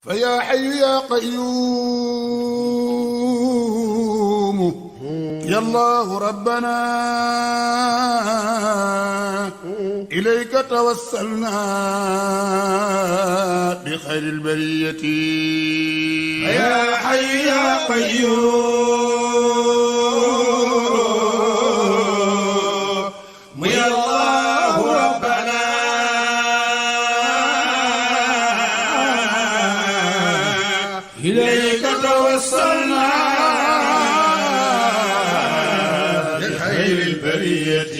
فيا حي يا قيوم يا الله ربنا إليك توسلنا بخير البرية يا حي يا قيوم يا الله ربنا إليك توسلنا بخير البرية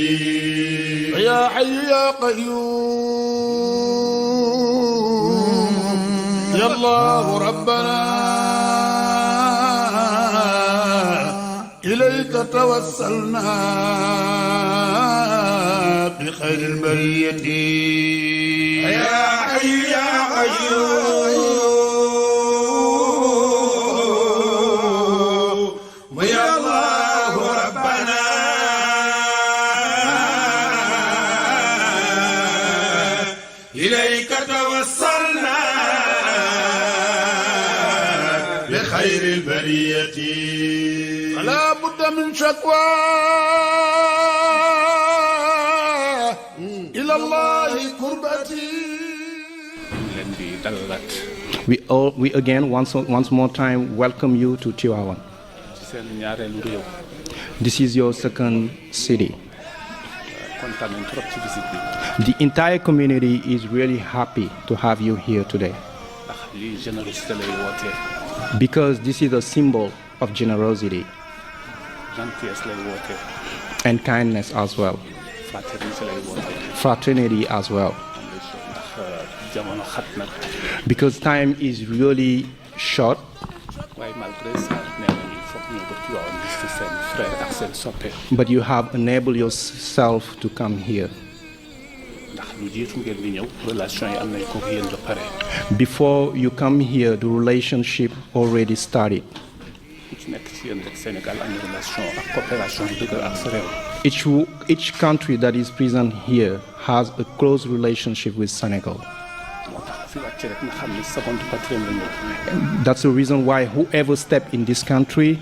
يا حي يا قيوم يا الله ربنا إليك توسلنا بخير البرية يا حي يا قيوم يا الله ربنا إليك توسلنا بخير البرية فلا بد من شكوى إلى الله كربتي. We again once more time welcome you to Tivaouane. This is your second city. The entire community is really happy to have you here today because this is a symbol of generosity and kindness as well, fraternity as well. Because time is really short, but you have enabled yourself to come here. Before you come here, the relationship already started. Each country that is present here has a close relationship with Senegal. That's the reason why whoever steps in this country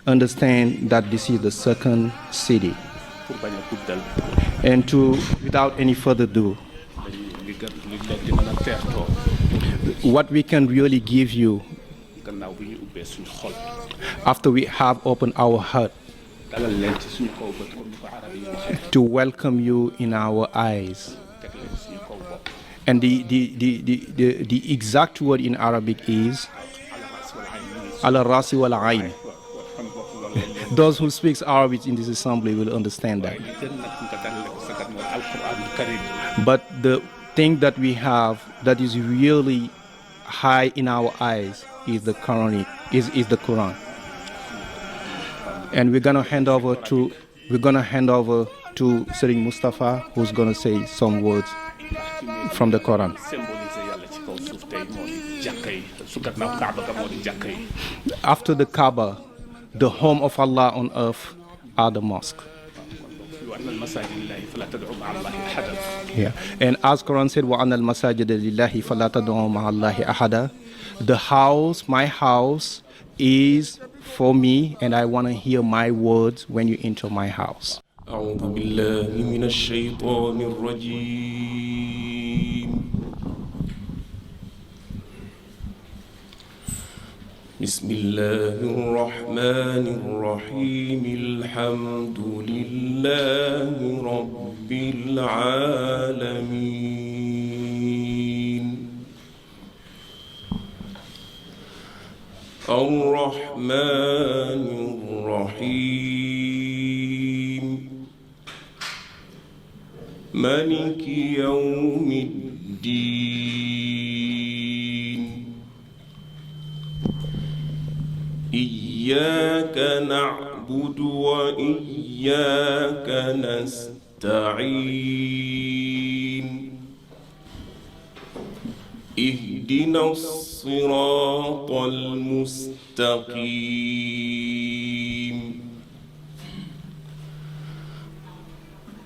understand that this is the second city. And without any further ado, what we can really give you after we have opened our heart to welcome you in our eyes. And the exact word in Arabic is ala rasi wal ayn. Those who speak Arabic in this assembly will understand that. But the thing that we have that is really high in our eyes is the Quran. Is the Quran. And we're gonna hand over to Serigne Mustafa, who's gonna say some words from the Quran. After the Kaaba, the home of Allah on earth are the mosque. Yeah. And as Quran said, وَأَنَّ الْمَسَاجِدَ لِلَّهِ فَلَا تَدْعُوا مَعَ اللَّهِ أَحَدًا. The house, my house, is for me, and I want to hear my words when you enter my house. أعوذ بالله من الشيطان الرجيم. بسم الله الرحمن الرحيم. الحمد لله رب العالمين. الرحمن الرحيم. مالك يوم الدين. إياك نعبد وإياك نستعين. اهدنا الصراط المستقيم.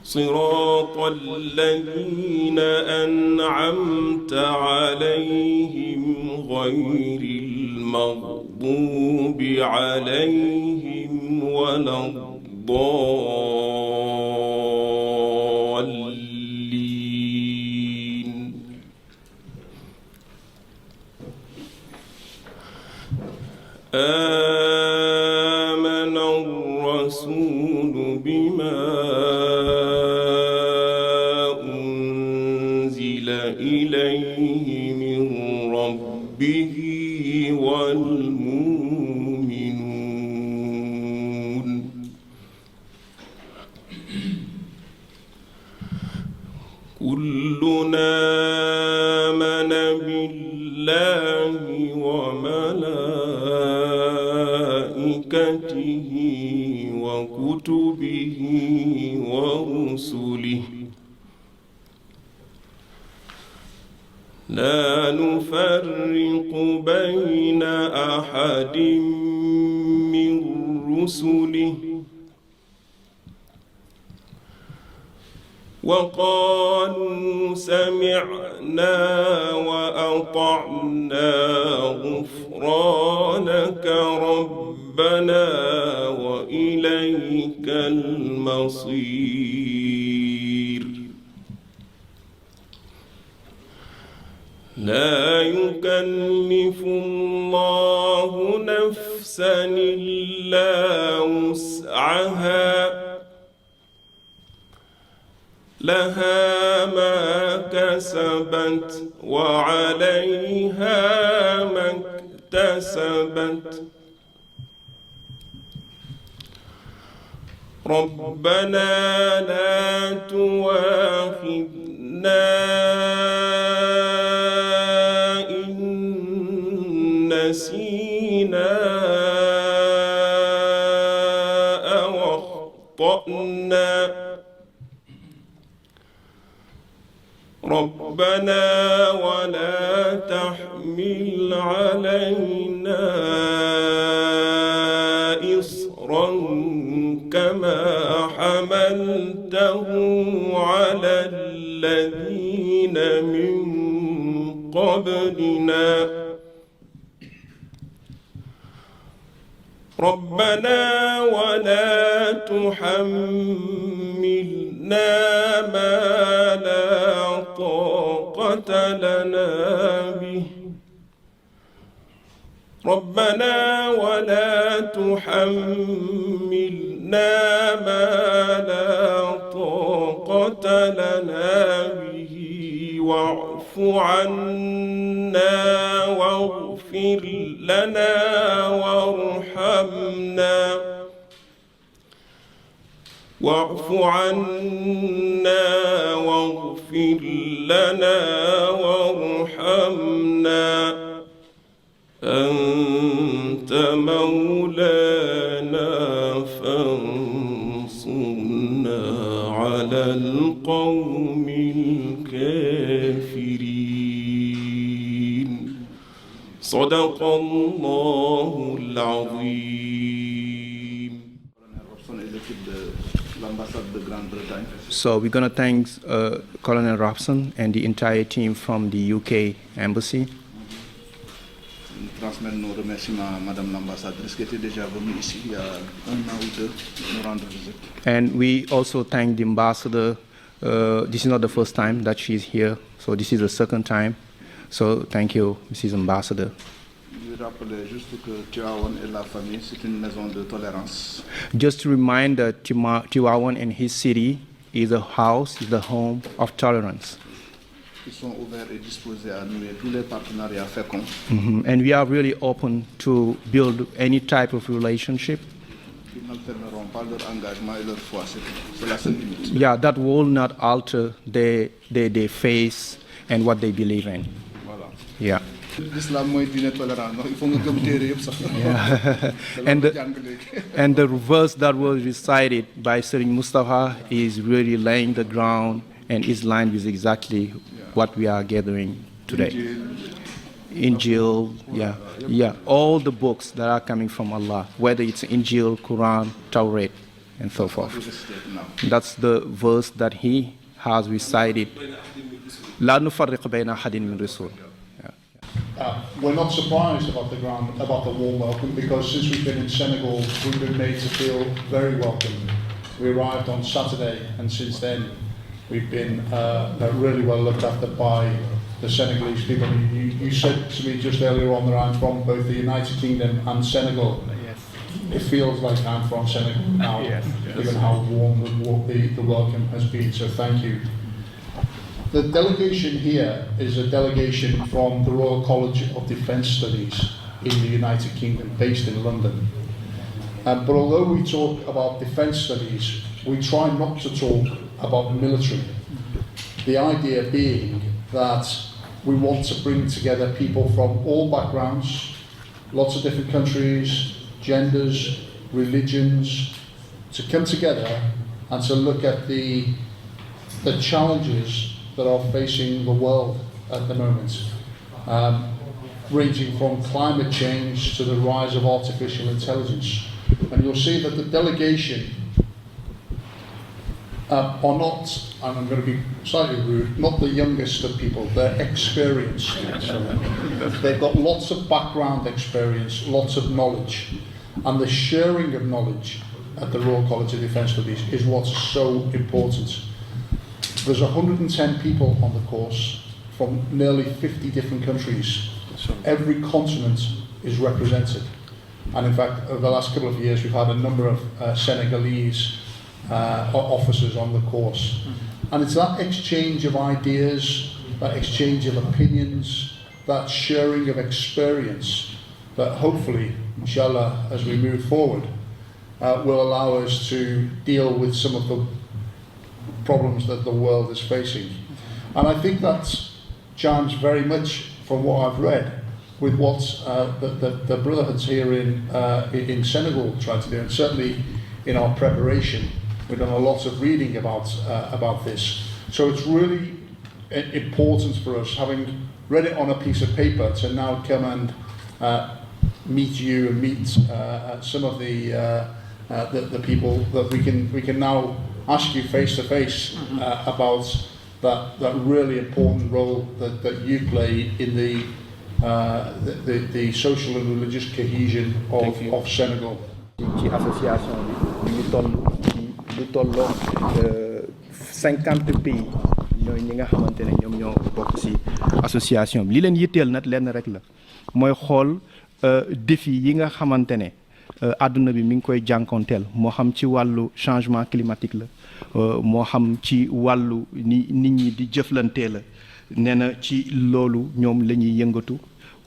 صراط الذين أنعمت عليهم غير المغضوب عليهم ولا الضالين. آمن الرسول بما أنزل إليه من ربه والمؤمنون كلنا آمن بالله وملائكته وكتبه ورسله لا نفرق بين أحد من رسله وقالوا سمعنا وأطعنا غفرانك ربنا وإليك المصير. لا يكلف الله نفسا إلا وسعها لها ما كسبت وعليها ما اكتسبت ربنا لا تؤاخذنا إن نسينا أو أخطأنا ربنا ولا تحمل علينا إصرا كما حملته على الذين من قبلنا ربنا ولا تحملنا ما لا طاقة لنا به ربنا ولا تحملنا ما لا طاقة لنا به واعف عنا واغفر لنا وارحمنا واعف عنا واغفر لنا وارحمنا أنت مولانا فانصرنا على القوم الكافرين صدق الله العظيم. So we're going to thank Colonel Robson and the entire team from the UK Embassy. Transmettre nos remerciements à Madame l'ambassadrice qui était déjà venue ici il y a 1 an ou 2 nous rendre visite. And we also thank the ambassador. This is not the first time that she's here, so this is the second time. So thank you, Mrs. Ambassador. Je rappelais juste que Tivaouane et la famille, c'est une maison de tolérance. Just to remind that Tivaouane and his city is a house, is the home of tolerance. Ils sont ouverts et disposés à nouer tous les partenariats féconds. And we are really open to build any type of relationship. Qui n'altéreront pas leur engagement et leur foi, c'est la seule limite. Yeah, that will not alter their faith and what they believe in. Voilà. Yeah. L'islam mooy diine tolérance, donc il faut nga gëm téere yëpp sax. And the verse that was recited by Serigne Mustafa is really laying the ground and is lined with exactly what we are gathering today. Injil, yeah, all the books that are coming from Allah, whether it's Injil, Quran, Tawrat, and so forth. We just did now. That's the verse that he has recited. لا نفرق بين أحد من رسول. We're not surprised about the warm welcome, because since we've been in Senegal, we've been made to feel very welcome. We arrived on Saturday, and since then we've been really well looked after by the Senegalese people. You said to me just earlier on that I'm from both the United Kingdom and Senegal. Yes. It feels like I'm from Senegal now, Yes. given how warm the welcome has been, so thank you. The delegation here is a delegation from the Royal College of Defence Studies in the United Kingdom, based in London. But although we talk about defence studies, we try not to talk about the military. The idea being that we want to bring together people from all backgrounds, lots of different countries, genders, religions, to come together and to look at the challenges that are facing the world at the moment, ranging from climate change to the rise of artificial intelligence. And you'll see that the delegation are not, and I'm going to be slightly rude, not the youngest of people, they're experienced. They've got lots of background experience, lots of knowledge, and the sharing of knowledge at the Royal College of Defence Studies is what's so important. There's 110 people on the course from nearly 50 different countries. Every continent is represented. And in fact, over the last couple of years, we've had a number of Senegalese officers on the course. And it's that exchange of ideas, that exchange of opinions, that sharing of experience that hopefully, inshallah, as we move forward, will allow us to deal with some of the problems that the world is facing. And I think that chimes very much from what I've read with what the brotherhoods here in Senegal tried to do, and certainly in our preparation, we've done a lot of reading about this. So it's really important for us, having read it on a piece of paper, to now come and meet you and meet some of the people that we can now ask you face to face about that really important role that you play in the social and religious cohesion of Senegal. ci association bi ñu ngi toll ci lu tolloo 50 pays ñooy ñi nga xamante ne ñoom ñoo bokk ci association bi li leen yitteel nag lenn rek la mooy xool défi yi nga xamante ne àdduna bi mi ngi koy jànkonteel moo xam ci wàllu changement climatique la moo xam ci wàllu ni nit ñi di jëflantee la nee na ci loolu ñoom la ñuy yëngatu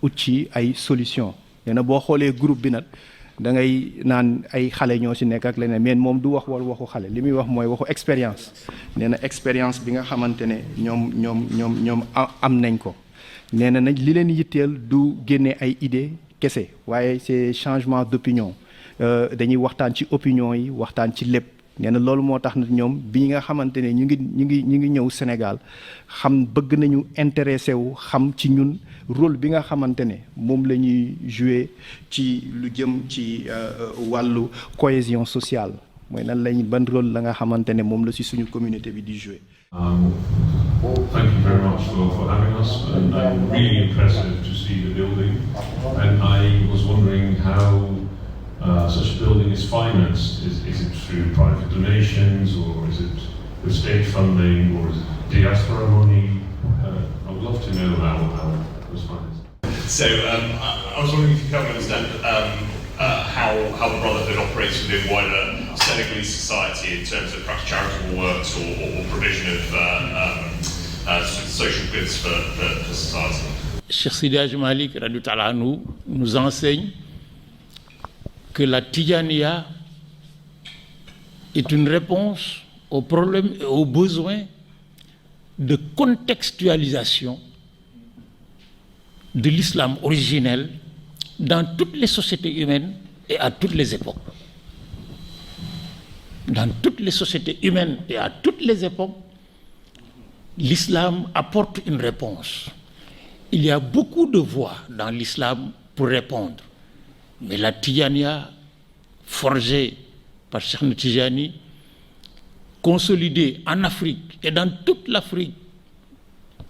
ut ci ay solution nee na boo xoolee groupe bi nag da ngay naan ay xale ñoo ci nekk ak leneen mais moom du wax waxu xale li muy wax mooy waxu expérience nee na expérience bi nga xamante ne ñoom am nañ ko nee na nag li leen yitteel du génne ay idée kese waaye c'est changement d'opinion dañuy waxtaan ci opinion yi waxtaan ci lépp nee na loolu moo tax nag ñoom bi nga xamante ne ñu ngi ñëw Sénégal xam bëgg nañu intéressé wu xam ci ñun rôle bi nga xamante ne moom la ñuy jouer ci lu jëm ci wàllu cohésion sociale mooy nan lañ ban rôle la nga xamante ne moom la ci suñu communauté bi di jouer. Thank you very much for having us, and I'm really impressed to see the building, and I was wondering how such a building is financed. Is it through private donations, or is it with state funding, or is it diaspora money? I would love to know how it was financed. So I was wondering if you can help me understand how the Brotherhood operates within wider Senegalese society in terms of perhaps charitable works or provision of social goods for society. Cheikh Sidi Hadji Malick radiyallahu ta'ala anhu nous enseigne que la Tidjaniya est une réponse aux problèmes et aux besoins de contextualisation de l'islam originel dans toutes les sociétés humaines et à toutes les époques. Dans toutes les sociétés humaines et à toutes les époques, l'islam apporte une réponse. Il y a beaucoup de voies dans l'islam pour répondre. Mais la Tidjaniya, forgée par Cheikh Tijani, consolidé en Afrique et dans toute l'Afrique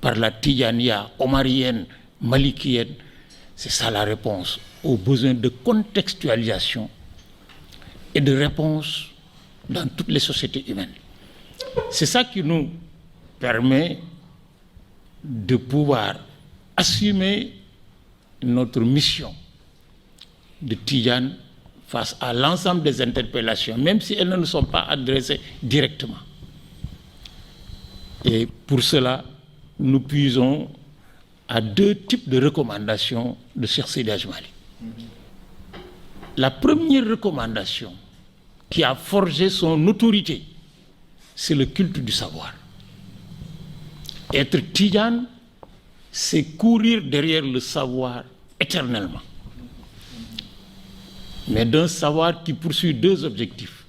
par la Tijaniya omarienne, malikienne, c'est ça la réponse aux besoins de contextualisation et de réponse dans toutes les sociétés humaines. C'est ça qui nous permet de pouvoir assumer notre mission de Tijan face à l'ensemble des interpellations, même si elles ne nous sont pas adressées directement. Et pour cela, nous puisons à deux types de recommandations de Cheikh Seydi Hadji Malick. La première recommandation qui a forgé son autorité, c'est le culte du savoir. Être Tijan, c'est courir derrière le savoir éternellement. Mais d'un savoir qui poursuit deux objectifs.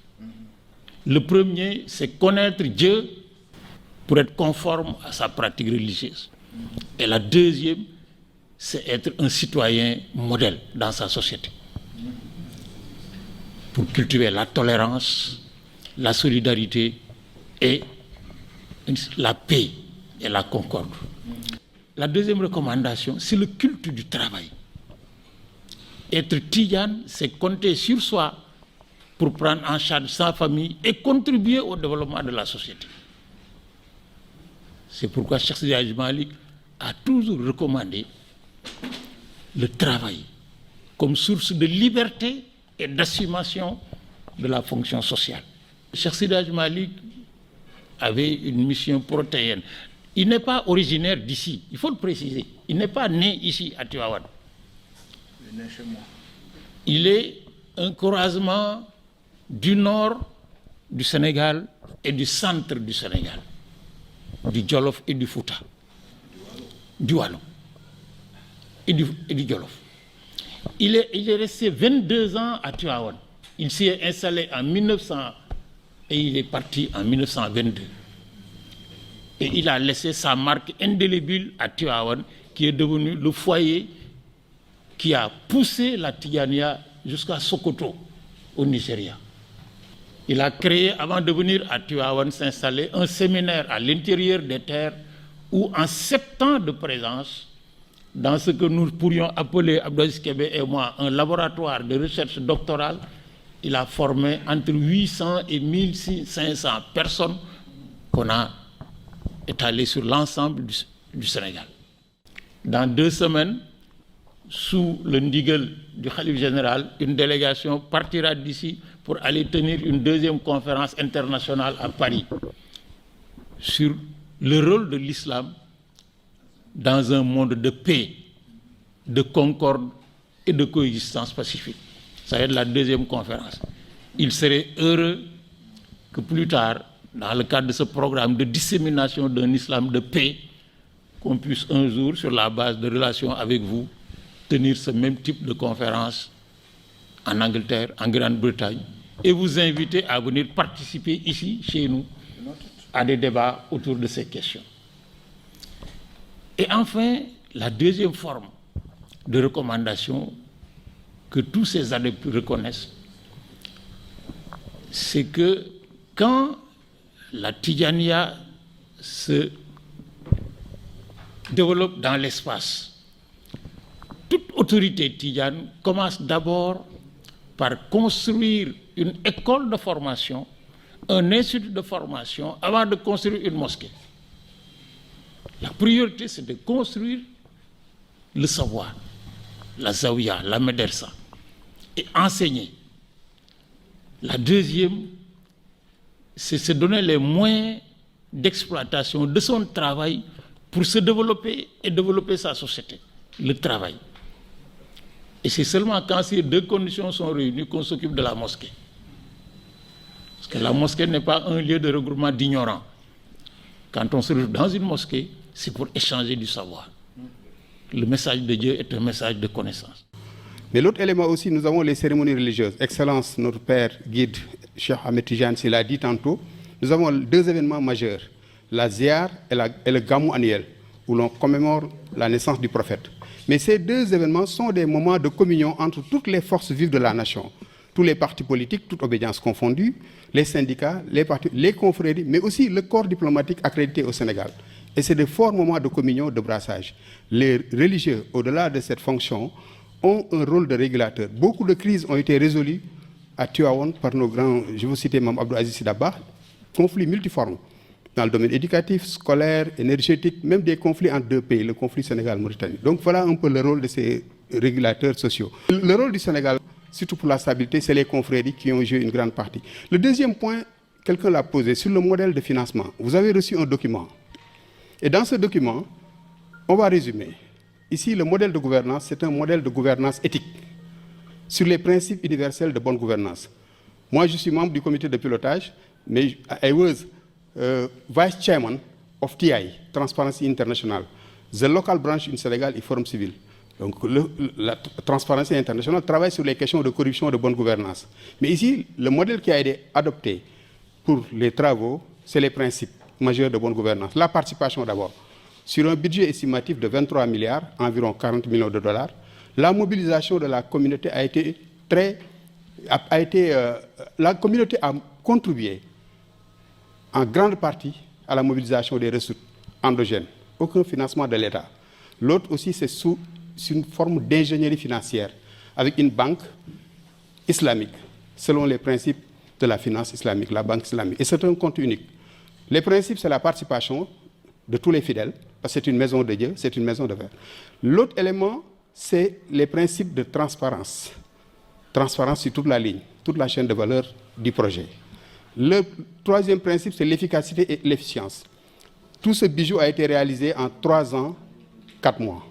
Le premier, c'est connaître Dieu pour être conforme à sa pratique religieuse. Et la deuxième, c'est être un citoyen modèle dans sa société. Pour cultiver la tolérance, la solidarité et la paix et la concorde. La deuxième recommandation, c'est le culte du travail. Être Tijan, c'est compter sur soi pour prendre en charge sa famille et contribuer au développement de la société. C'est pourquoi Cheikh Seydi Hadji Malick a toujours recommandé le travail comme source de liberté et d'assumation de la fonction sociale. Cheikh Seydi Hadji Malick avait une mission protéenne. Il n'est pas originaire d'ici, il faut le préciser. Il n'est pas né ici à Tivaouane. Il est né chez moi. Il est un croisement du nord du Sénégal et du centre du Sénégal, du Djolof et du Fouta, du Wallon et du Djolof. Il est resté 22 ans à Tivaouane. Il s'est installé en 1900 et il est parti en 1922. Et il a laissé sa marque indélébile à Tivaouane, qui est devenu le foyer qui a poussé la Tijaniya jusqu'à Sokoto, au Nigeria. Il a créé, avant de venir à Tivaouane s'installer, un séminaire à l'intérieur des terres où, en 7 ans de présence, dans ce que nous pourrions appeler, Abdelaziz Kébé et moi, un laboratoire de recherche doctorale, il a formé entre 800 et 1500 personnes qu'on a étalées sur l'ensemble du Sénégal. Dans 2 semaines, sous le ndigal du Khalife général, une délégation partira d'ici pour aller tenir une deuxième conférence internationale à Paris sur le rôle de l'islam dans un monde de paix, de concorde et de coexistence pacifique. Ça va être la deuxième conférence. Il serait heureux que plus tard, dans le cadre de ce programme de dissémination d'un islam de paix, qu'on puisse un jour, sur la base de relations avec vous, tenir ce même type de conférence en Angleterre, en Grande-Bretagne, et vous inviter à venir participer ici, chez nous, à des débats autour de ces questions. Et enfin, la deuxième forme de recommandation que tous ces adeptes reconnaissent, c'est que quand la Tijaniya se développe dans l'espace, toute autorité tidjane commence d'abord par construire une école de formation, un institut de formation, avant de construire une mosquée. La priorité, c'est de construire le savoir, la zawiya, la médersa, et enseigner. La deuxième, c'est se donner les moyens d'exploitation de son travail pour se développer et développer sa société, le travail. Et c'est seulement quand ces deux conditions sont réunies qu'on s'occupe de la mosquée. Parce que la mosquée n'est pas un lieu de regroupement d'ignorants. Quand on se retrouve dans une mosquée, c'est pour échanger du savoir. Le message de Dieu est un message de connaissance. Mais l'autre élément aussi, nous avons les cérémonies religieuses. Excellence, notre père guide, Cheikh Ahmed Tidiane, s'il l'a dit tantôt, nous avons 2 événements majeurs, la Ziyar et le Gamou annuel, où l'on commémore la naissance du prophète. Mais ces 2 événements sont des moments de communion entre toutes les forces vives de la nation. tous les partis politiques, toute obédience confondue, les syndicats, les partis, les confréries, mais aussi le corps diplomatique accrédité au Sénégal. Et c'est de forts moments de communion, de brassage. Les religieux, au-delà de cette fonction, ont un rôle de régulateur. Beaucoup de crises ont été résolues à Tivaouane par nos grands, je vous citer Mme Abdou Aziz Sy Dabakh, conflits multiformes dans le domaine éducatif, scolaire, énergétique, même des conflits entre deux pays, le conflit Sénégal-Mauritanie. Donc voilà un peu le rôle de ces régulateurs sociaux. Le rôle du Sénégal, surtout pour la stabilité, c'est les confréries qui ont joué une grande partie. Le deuxième point, quelqu'un l'a posé, sur le modèle de financement. Vous avez reçu un document. Et dans ce document, on va résumer. Ici, le modèle de gouvernance, c'est un modèle de gouvernance éthique sur les principes universels de bonne gouvernance. Moi, je suis membre du comité de pilotage, mais I was vice chairman of TI, Transparency International, the local branch in Sénégal et Forum Civil. Donc, la Transparency International travaille sur les questions de corruption et de bonne gouvernance. Mais ici, le modèle qui a été adopté pour les travaux, c'est les principes majeurs de bonne gouvernance. La participation d'abord. Sur un budget estimatif de 23 milliards, environ 40 millions de dollars, la mobilisation de la communauté a été la communauté a contribué en grande partie à la mobilisation des ressources endogènes. Aucun financement de l'État. L'autre aussi, c'est sous une forme d'ingénierie financière avec une banque islamique, selon les principes de la finance islamique, la banque islamique. Et c'est un compte unique. Les principes, c'est la participation de tous les fidèles, parce que c'est une maison de Dieu, c'est une maison de verre. L'autre élément, c'est les principes de transparence. Transparence sur toute la ligne, toute la chaîne de valeur du projet. Le troisième principe, c'est l'efficacité et l'efficience. Tout ce bijou a été réalisé en 3 ans, 4 mois.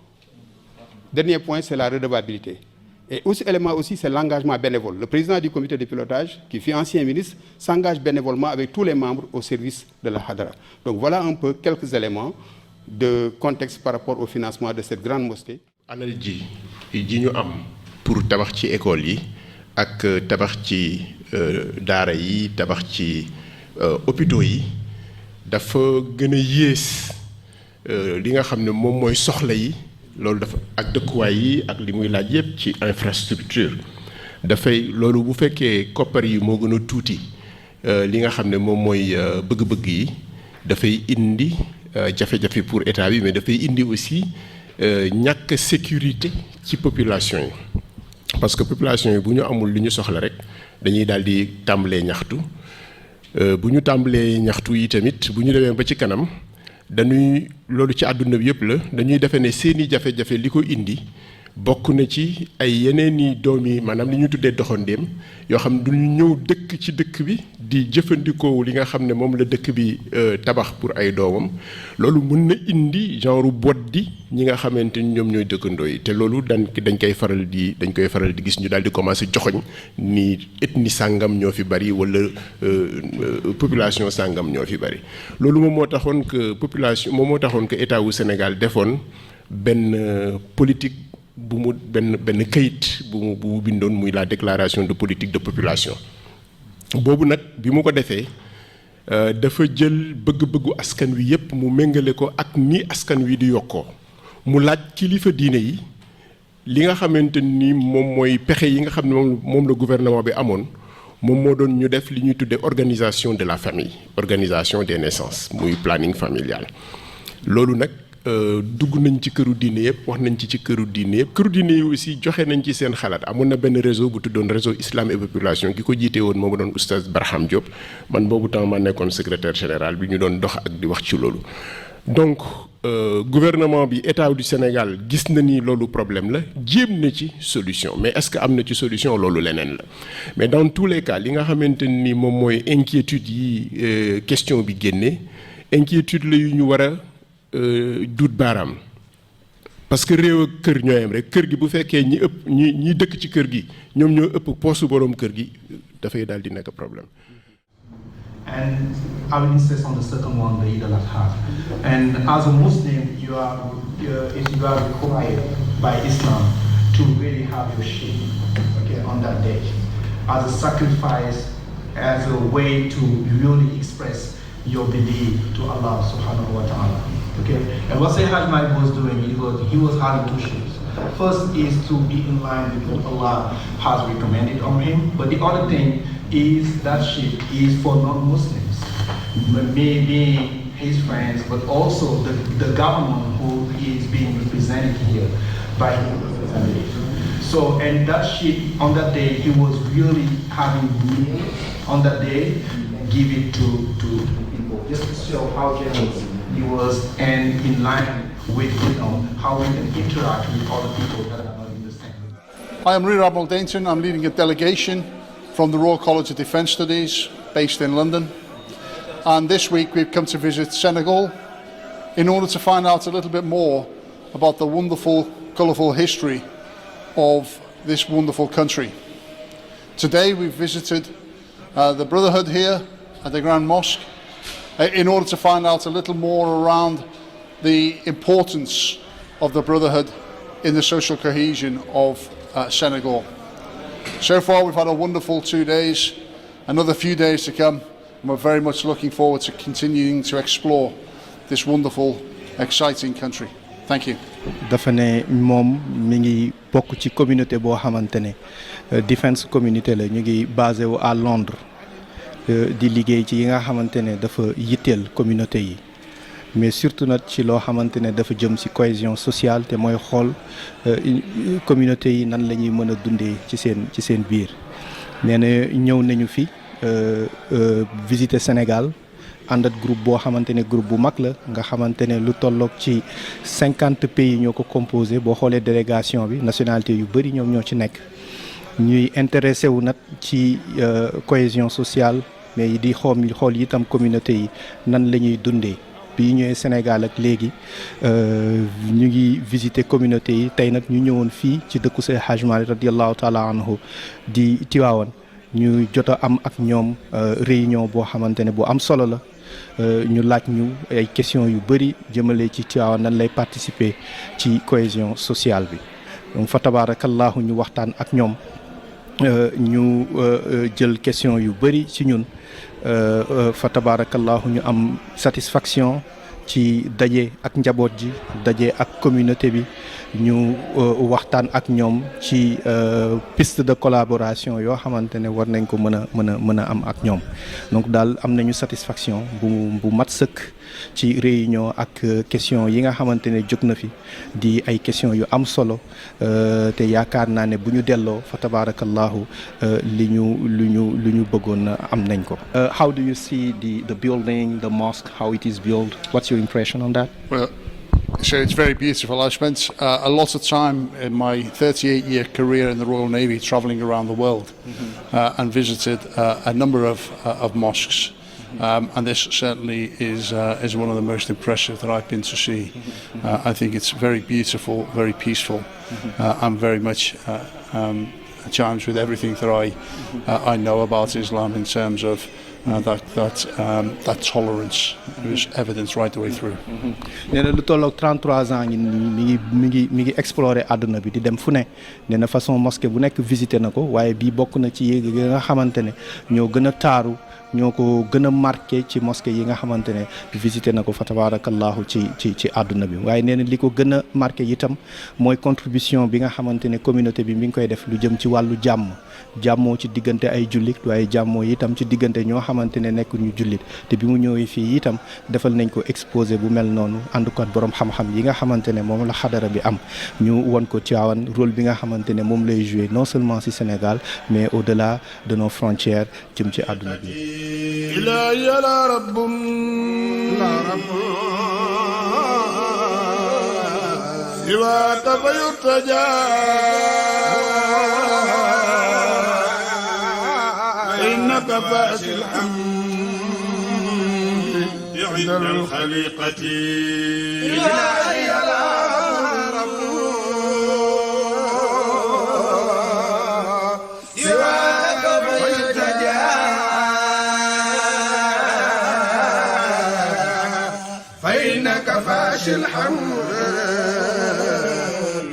Dernier point, c'est la redevabilité. Et autre élément aussi, c'est l'engagement bénévole. Le président du comité de pilotage, qui fut ancien ministre, s'engage bénévolement avec tous les membres au service de la Hadra. Donc voilà un peu quelques éléments de contexte par rapport au financement de cette grande mosquée. alal ji ñu am pour tabax ci école yi ak tabax ci daara yi tabax ci hôpitaux yi dafa gën a yées li nga xam ne moom mooy soxla yi loolu dafa ak dëkkuwaay yi ak li muy laaj yépp ci infrastructure dafay loolu bu fekkee koppar yi moo gën a tuuti li nga xam ne moom mooy bëgg-bëgg yi dafay indi jafe-jafe pour état bi mais dafay indi aussi ñàkk sécurité ci population yi parce que population yi bu ñu amul li ñu soxla rek dañuy daal di tàmbalee ñaxtu bu ñu tàmbalee ñaxtu yi tamit bu ñu demee ba ci kanam dañuy loolu ci àdduna bi yëpp la dañuy defe ne seeni jafe-jafe li ko indi bokk na ci ay yeneeni doom yi maanaam li ñu tuddee doxandéem yoo xam ne du ñu ñëw dëkk ci dëkk bi di jëfandikoo li nga xam ne moom la dëkk bi tabax pour ay doomam loolu mën na indi genre boddi ñi nga xamante ni ñoom ñooy dëkkandoo yi te loolu dañ koy faral di gis ñu daal di commencer joxoñ ni ethnie sàngam ñoo fi bari wala population sàngam ñoo fi bari loolu moom moo taxoon que état wu Sénégal defoon benn politique bu mu benn kayit bu mu bindoon muy la déclaration de politique de population boobu nag bi mu ko defee dafa jël bëgg-bëggu askan wi yépp mu méngale ko ak ni askan wi di yokkoo mu laaj kilifa diine yi li nga xamante ni moom mooy pexe yi nga xam ne moom la gouvernement bi amoon moom moo doon ñu def li ñuy tuddee organisation de la famille organisation des naissances muy planning familial loolu nag dugg nañ ci këru diine yëpp wax nañ ci këru diine yëpp këru diine yi aussi joxe nañ ci seen xalaat amoon na benn réseau bu tuddoon réseau islam et population ki ko jiite woon moo doon oustaz Barham Diop man boobu temps ma nekkoon secrétaire général bi ñu doon dox ak di wax ci loolu donc gouvernement bi état du Sénégal gis na ni loolu problème la jéem na ci solution mais est-ce que am na ci solution loolu leneen la mais dans tous les cas li nga xamante ni moom mooy inquiétude yi question bi génne inquiétude la yu ñu war a duut baaraam parce que réew ak kër ñoo yem rek kër gi bu fekkee ñi dëkk ci kër gi ñoom ñoo ëpp poosu boroom kër gi dafay daal di nekk problème. And I will insist on the second one, the Eid al-Adha. And as a Muslim, you are required by Islam to really have your sheep, okay, on that day, as a sacrifice, as a way to really express your belief to Allah subhanahu wa ta'ala. Okay, and what Sayyid Hajj Malik was doing, he was having 2 sheep. First is to be in line with what Allah has recommended on him. But the other thing is that ship is for non-Muslims, maybe his friends, but also the government who is being represented here by his representative. So, and that ship on that day, he was really having meal on that day, give it to people, just to show how generous he was and in line with how we can interact with other people that are not in the same. I am Rear Admiral Dainton. I'm leading a delegation from the Royal College of Defence Studies based in London. And this week we've come to visit Senegal in order to find out a little bit more about the wonderful, colourful history of this wonderful country. Today we've visited the Brotherhood here at the Grand Mosque in order to find out a little more around the importance of the Brotherhood in the social cohesion of Senegal. So far we've had a wonderful 2 days, another few days to come, and we're very much looking forward to continuing to explore this wonderful, exciting country. Thank you. dafa ne moom mi ngi bokk ci communauté boo xamante ne defense communauté la ñu ngi basé wu à Londres di liggéey ci yi nga xamante ne dafa yitteel communauté yi mais surtout nag ci loo xamante ne dafa jëm ci cohésion sociale te mooy xool communauté yi nan la ñuy mën a dundee ci seen biir nee na ñëw nañu fi visiter Sénégal ànd ak groupe boo xamante ne groupe bu mag la nga xamante ne lu tolloog ci 50 pays ñoo ko composé boo xoolee délégation bi nationalité yu bëri ñoom ñoo ci nekk ñuy intéressé wu nag ci cohésion sociale mais di xool itam communauté yi nan la ñuy dundee bi ñëwee Sénégal ak léegi ñu ngi visiter communauté yi tey nag ñu ñëwoon fii ci dëkku Seydi Hadji Malick radiyallahu taala anhu di Tiwaawan ñu jot a am ak ñoom réunion boo xamante ne bu am solo la ñu laaj ñu ay questions yu bëri jëmale ci Tiwaawan nan lay participer ci cohésion sociale bi donc fa tabarakallahu ñu waxtaan ak ñoom ñu jël question yu bëri ci ñun fa tabarakallahu ñu am satisfaction ci daje ak njaboot ji daje ak communauté bi ñu waxtaan ak ñoom ci piste de collaboration yoo xamante ne war nañ ko mën a am ak ñoom donc daal am nañu satisfaction bu mat sëkk ci réunion ak question yi nga xamante ne jóg na fi di ay question yu am solo te yaakaar naa ne bu ñu delloo fa tabarakallahu li ñu bëggoon am nañ ko. How do you see the building, the mosque, how it is built? What's your impression on that? Well, so it's very beautiful. I spent a lot of time in my 38-year career in the Royal Navy travelling around the world and visited a number of mosques. And this certainly is one of the most impressive that I've been to see. I think it's very beautiful, very peaceful. I'm very much challenged with everything that I know about Islam in terms of that tolerance is evident right the way through. nee na lu tolloog 33 ans mi ngi explorer àdduna bi di dem fu ne nee na façon mosquée bu nekk visité na ko waaye bii bokk na ci yéeg yi nga xamante ne ñoo gën a taaru ñoo ko gën a marqué ci mosquée yi nga xamante ne visité na ko fa tabarakallahu ci àdduna bi waaye nee na li ko gën a marqué itam mooy contribution bi nga xamante ne communauté bi mi ngi koy def lu jëm ci wàllu jàmmoo ci diggante ay jullit waaye jàmmoo itam ci diggante ñoo xamante ne nekk ñu jullit te bi mu ñëwee fii itam defal nañ ko exposé bu mel noonu ànd ko borom xam-xam yi nga xamante ne moom la xadara bi am ñu won ko Tivaouane rôle bi nga xamante ne moom lay jouer non seulement ci Sénégal mais au-delà de nos frontières jëm ci àdduna bi. إلهي لا رب سواك فيرتجى إنك فاش الحمد عند الخليقة إلهي لا رب سواك فيرتجى فإنك فاش الحمد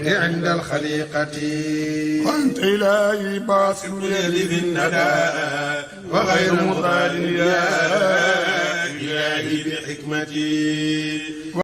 عند الخليقة وأنت إلهي باسم اليد في الندى وغير مضال يا إلهي بحكمتي